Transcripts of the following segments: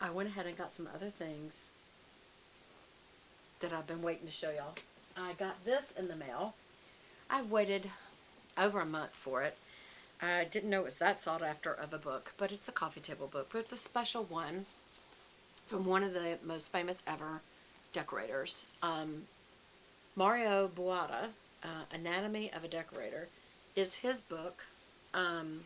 I went ahead and got some other things that I've been waiting to show y'all. I got this in the mail. I've waited over a month for it. I didn't know it was that sought after of a book, but it's a coffee table book. But it's a special one from one of the most famous ever decorators, Mario Buada. Anatomy of a Decorator is his book, um,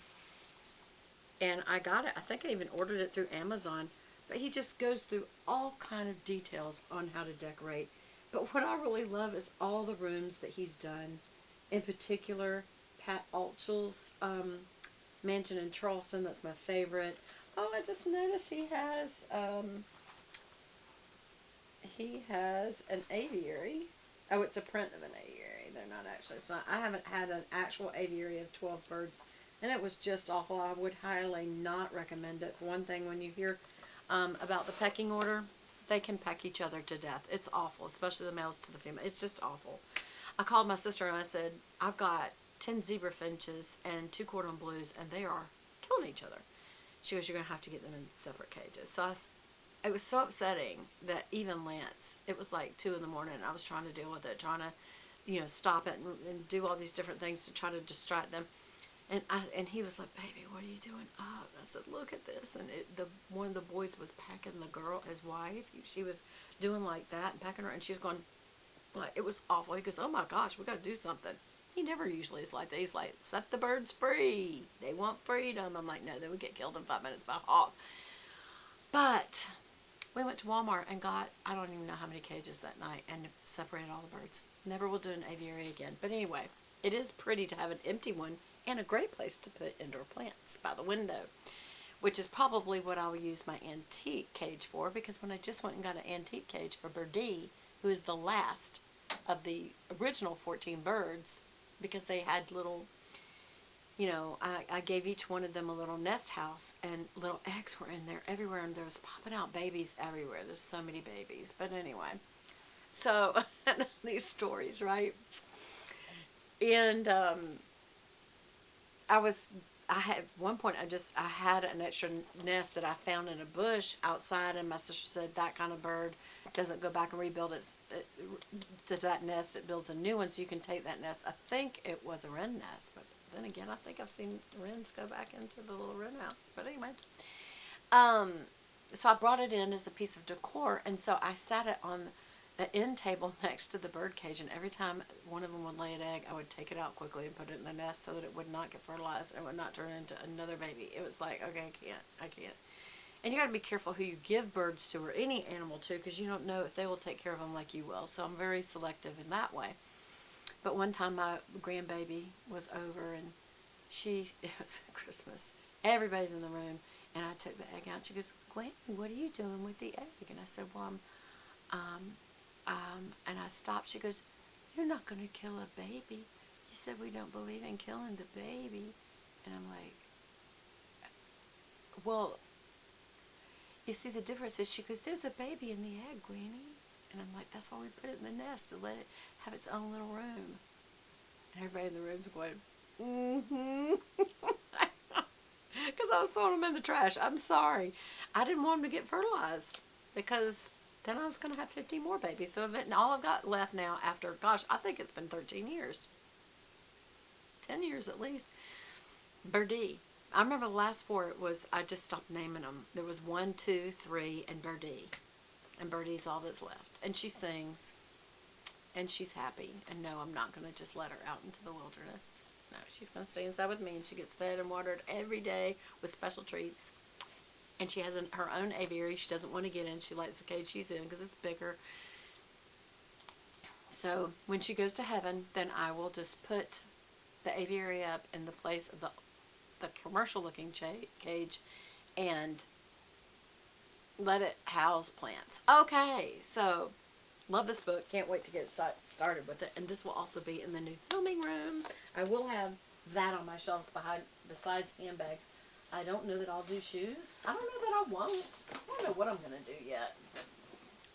and I got it. I think I even ordered it through Amazon. But he just goes through all kind of details on how to decorate. But what I really love is all the rooms that he's done. In particular, Pat Altschul's mansion in Charleston. That's my favorite. Oh, I just noticed he has an aviary. Oh, it's a print of an aviary. They're not actually. It's not. I haven't had an actual aviary of 12 birds, and it was just awful. I would highly not recommend it. For one thing, when you hear about the pecking order, they can peck each other to death. It's awful, especially the males to the female. It's just awful. I called my sister and I said, I've got 10 zebra finches and 2 cordon blues, and they are killing each other. She goes, you're going to have to get them in separate cages. So it was so upsetting that even Lance, it was like 2 in the morning, and I was trying to deal with it, trying to, stop it and do all these different things to try to distract them. And he was like, baby, what are you doing up? I said, look at this. And one of the boys was pecking the girl, his wife. She was doing like that and pecking her, and she was going, like, it was awful. He goes, oh my gosh, we got to do something. He never usually is like that. He's like, set the birds free. They want freedom. I'm like, no, they would get killed in 5 minutes by a hawk. But we went to Walmart and got, I don't even know how many cages that night, and separated all the birds. Never will do an aviary again. But anyway, it is pretty to have an empty one, and a great place to put indoor plants by the window, which is probably what I'll use my antique cage for, because when I just went and got an antique cage for Birdie, who is the last of the original 14 birds, because they had little, I gave each one of them a little nest house, and little eggs were in there everywhere, and there was popping out babies everywhere. There's so many babies. But anyway, so these stories, right? And I had at one point I had an extra nest that I found in a bush outside, and my sister said that kind of bird doesn't go back and rebuild to that nest. It builds a new one, so you can take that nest. I think it was a wren nest, but then again, I think I've seen wrens go back into the little wren house. But anyway, so I brought it in as a piece of decor, and so I sat it on the end table next to the bird cage, and every time one of them would lay an egg, I would take it out quickly and put it in the nest so that it would not get fertilized and would not turn into another baby. It was like, okay, I can't. And you got to be careful who you give birds to, or any animal to, because you don't know if they will take care of them like you will. So I'm very selective in that way. But one time my grandbaby was over, and it was Christmas. Everybody's in the room, and I took the egg out. She goes, Gwen, what are you doing with the egg? And I said, well, and I stopped. She goes, you're not going to kill a baby. You said we don't believe in killing the baby. And I'm like, well, you see, the difference is, she goes, there's a baby in the egg, Granny. And I'm like, that's why we put it in the nest, to let it have its own little room. And everybody in the room's going, mm-hmm. Because I was throwing them in the trash. I'm sorry. I didn't want them to get fertilized, because then I was going to have 15 more babies. So all I've got left now after, gosh, I think it's been 13 years. 10 years at least. Birdie. I remember the last 4, I just stopped naming them. There was 1, 2, 3, and Birdie. And Birdie's all that's left. And she sings. And she's happy. And no, I'm not going to just let her out into the wilderness. No, she's going to stay inside with me. And she gets fed and watered every day with special treats. And she has her own aviary she doesn't want to get in. She likes the cage she's in because it's bigger. So when she goes to heaven, then I will just put the aviary up in the place of the commercial looking cage, and let it house plants. Okay, so love this book. Can't wait to get started with it. And this will also be in the new filming room. I will have that on my shelves besides handbags. I don't know that I'll do shoes. I don't know that I won't. I don't know what I'm going to do yet.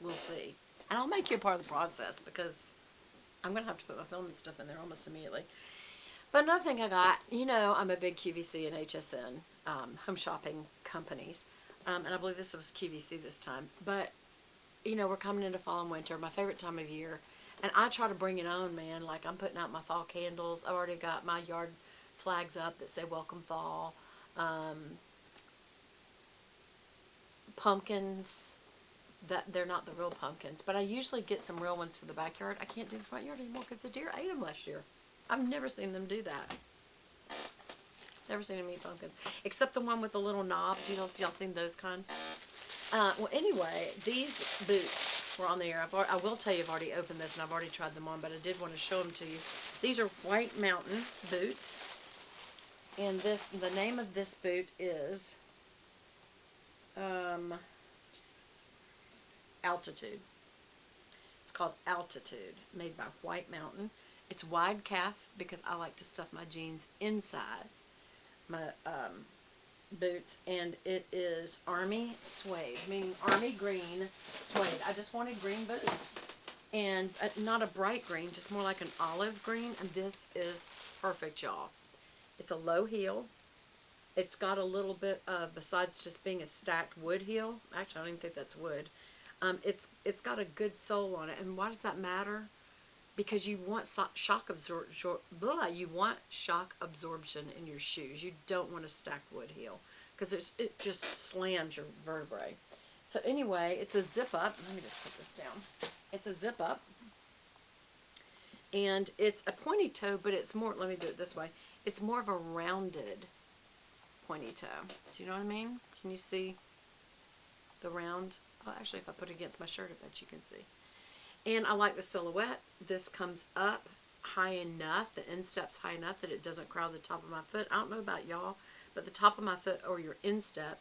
We'll see. And I'll make you a part of the process, because I'm going to have to put my filming stuff in there almost immediately. But another thing I got, I'm a big QVC and HSN home shopping companies. And I believe this was QVC this time. But, you know, we're coming into fall and winter, my favorite time of year. And I try to bring it on, man. Like, I'm putting out my fall candles. I've already got my yard flags up that say welcome fall. Pumpkins. That they're not the real pumpkins, but I usually get some real ones for the backyard. I can't do the front yard anymore because the deer ate them last year. I've never seen them do that. Never seen them eat pumpkins, except the one with the little knobs. Y'all seen those kind? Well, anyway, these boots were on the air. I will tell you, I've already opened this and I've already tried them on, but I did want to show them to you. These are White Mountain boots, and the name of this boot is Altitude. It's called Altitude, made by White Mountain. It's wide calf because I like to stuff my jeans inside my boots, and it is army suede, meaning army green suede. I just wanted green boots, and not a bright green, just more like an olive green, and this is perfect, y'all. It's a low heel. It's got a little bit of, besides just being a stacked wood heel, actually I don't even think that's wood, it's got a good sole on it. And why does that matter? Because you want shock absorption in your shoes. You don't want a stacked wood heel because it just slams your vertebrae. So anyway, it's a zip up. Let me just put this down. It's a zip up, and it's a pointy toe, but it's more. Let me do it this way. It's more of a rounded pointy toe. Do you know what I mean? Can you see the round? Well, actually, if I put it against my shirt, I bet you can see. And I like the silhouette. This comes up high enough, the instep's high enough that it doesn't crowd the top of my foot. I don't know about y'all, but the top of my foot or your instep,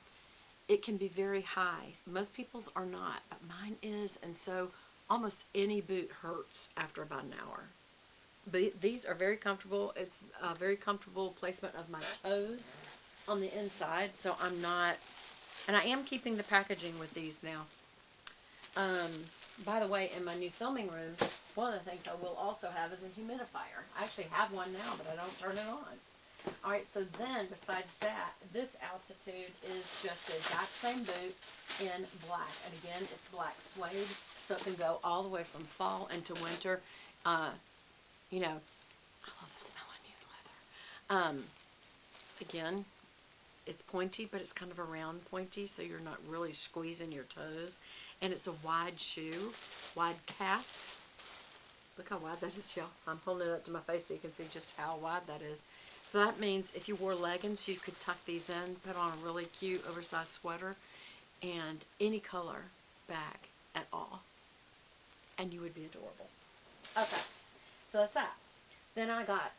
it can be very high. Most people's are not, but mine is, and so almost any boot hurts after about an hour. But these are very comfortable. It's a very comfortable placement of my toes on the inside, so I'm not, and I am keeping the packaging with these now. By the way, in my new filming room, one of the things I will also have is a humidifier. I actually have one now, but I don't turn it on. Alright, so then, besides that, this Altitude is just the exact same boot in black. And again, it's black suede, so it can go all the way from fall into winter. You know, I love the smell of new leather. Again, it's pointy, but it's kind of a round pointy, so you're not really squeezing your toes. And it's a wide shoe, wide calf. Look how wide that is, y'all. I'm holding it up to my face so you can see just how wide that is. So that means if you wore leggings, you could tuck these in, put on a really cute oversized sweater, and any color bag at all. And you would be adorable. Okay, so that's that. Then I got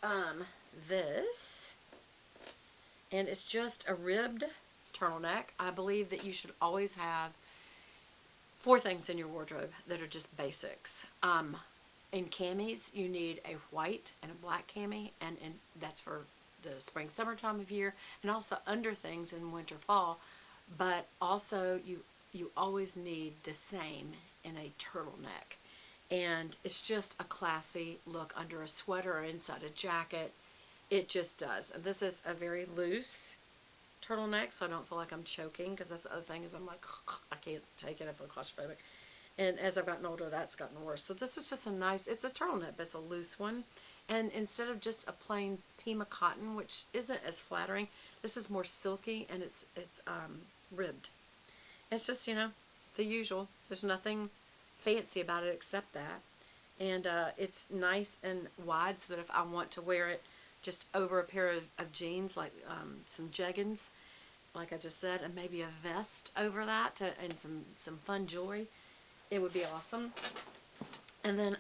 this, and it's just a ribbed turtleneck. I believe that you should always have 4 things in your wardrobe that are just basics. In camis, you need a white and a black cami, and that's for the spring, summer time of year, and also under things in winter, fall. But also, you always need the same in a turtleneck. And it's just a classy look under a sweater or inside a jacket. It just does. And this is a very loose turtleneck, so I don't feel like I'm choking, because that's the other thing is I'm like, I can't take it, I feel claustrophobic. And as I've gotten older, that's gotten worse. So this is just a nice, it's a turtleneck, but it's a loose one. And instead of just a plain Pima cotton, which isn't as flattering, this is more silky, and it's ribbed. It's just, you know, the usual. There's nothing fancy about it except that. And it's nice and wide, so that if I want to wear it just over a pair of jeans, like some jeggings, like I just said, and maybe a vest over that, and some fun jewelry, it would be awesome. And then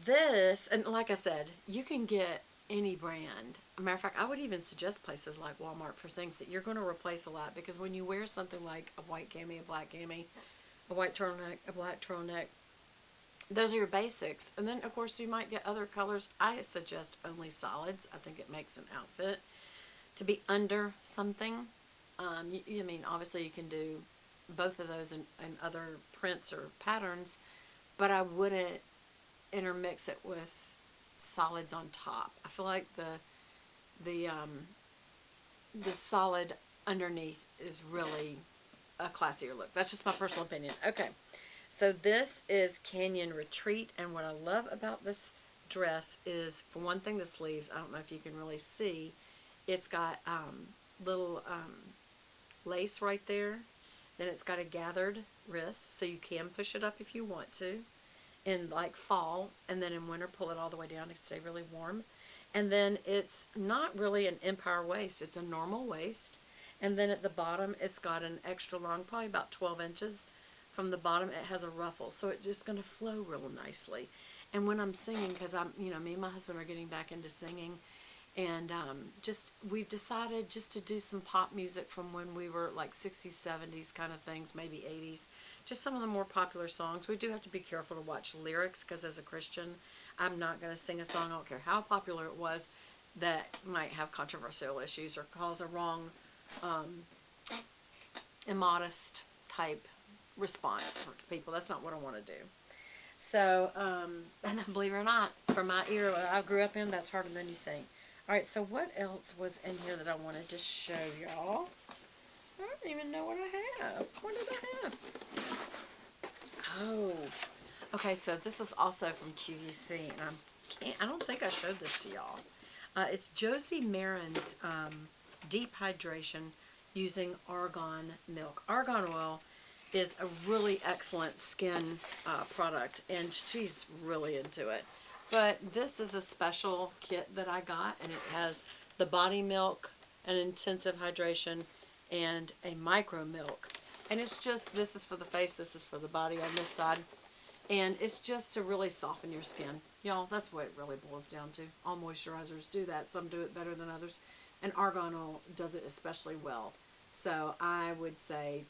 this, and like I said, you can get any brand. As a matter of fact, I would even suggest places like Walmart for things that you're going to replace a lot, because when you wear something like a white cami, a black cami, a white turtleneck, a black turtleneck, those are your basics. And then, of course, you might get other colors. I suggest only solids. I think it makes an outfit to be under something. I mean, obviously you can do both of those in other prints or patterns, but I wouldn't intermix it with solids on top. I feel like the solid underneath is really a classier look. That's just my personal opinion. Okay, so this is Canyon Retreat, and what I love about this dress is, for one thing, the sleeves. I don't know if you can really see. It's got little lace right there. Then it's got a gathered wrist, so you can push it up if you want to in like fall, and then in winter pull it all the way down to stay really warm. And then it's not really an empire waist, it's a normal waist. And then at the bottom it's got an extra long, probably about 12 inches from the bottom. It has a ruffle, so it's just going to flow real nicely. And when I'm singing, because me and my husband are getting back into singing, and we've decided just to do some pop music from when we were like 60s, 70s kind of things, maybe 80s, just some of the more popular songs. We do have to be careful to watch lyrics, because as a Christian, I'm not going to sing a song, I don't care how popular it was, that might have controversial issues or cause a wrong, immodest type response for people. That's not what I want to do. So, and believe it or not, for my era that I grew up in, that's harder than you think. Alright, so what else was in here that I wanted to show y'all? I don't even know what I have. What did I have? Oh. Okay, so this is also from QVC, and I don't think I showed this to y'all. It's Josie Maran's Deep Hydration using argan milk. Argan oil is a really excellent skin product, and she's really into it. But this is a special kit that I got, and it has the body milk, an intensive hydration, and a micro milk. And it's just, this is for the face, this is for the body on this side. And it's just to really soften your skin. Y'all, that's what it really boils down to. All moisturizers do that. Some do it better than others. And argan oil does it especially well. So I would say